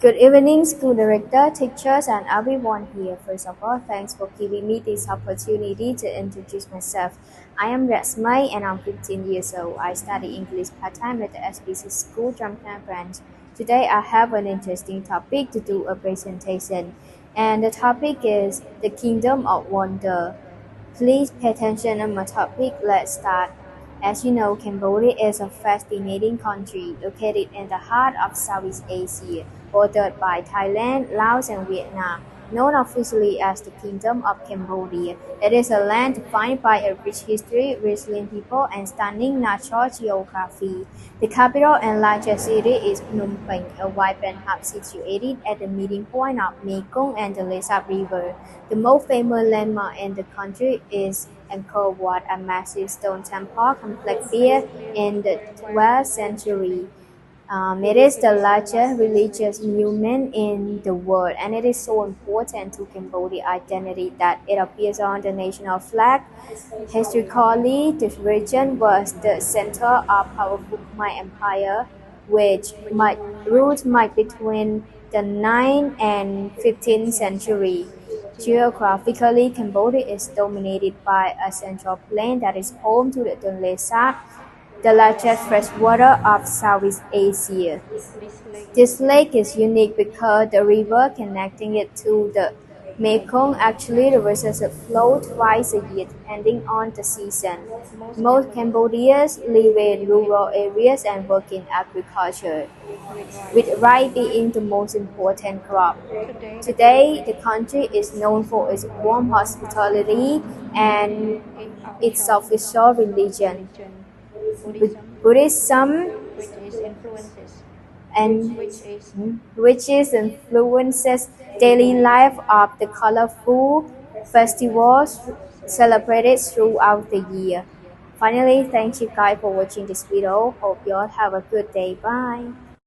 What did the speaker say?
Good evening, school director, teachers, and everyone here. First of all, thanks for giving me this opportunity to introduce myself. I am Resmay and I'm 15 years old. I study English part-time at the SBC School, Jamkhana branch. Today, I have an interesting topic to do a presentation, and the topic is the Kingdom of Wonder. Please pay attention on my topic. Let's start. As you know, Cambodia is a fascinating country located in the heart of Southeast Asia, bordered by Thailand, Laos, and Vietnam. Known officially as the Kingdom of Cambodia, it is a land defined by a rich history, resilient people, and stunning natural geography. The capital and largest city is Phnom Penh, a vibrant hub situated at the meeting point of Mekong and the Lesab River. The most famous landmark in the country is Angkor Wat, a massive stone temple complex built in the 12th century. It is the largest religious monument in the world, and it is so important to Cambodia's identity that it appears on the national flag. Historically, this region was the center of powerful Khmer Empire, which ruled between the 9th and 15th century. Geographically, Cambodia is dominated by a central plain that is home to the Tonle Sap, the largest freshwater of Southeast Asia. This lake is unique because the river connecting it to the Mekong actually reverses flow twice a year depending on the season. Most Cambodians live in rural areas and work in agriculture, with rice being the most important crop. Today, the country is known for its warm hospitality and its official religion, Buddhism, and which influences daily life of the colorful festivals celebrated throughout the year. Finally, thank you guys for watching this video. Hope you all have a good day. Bye.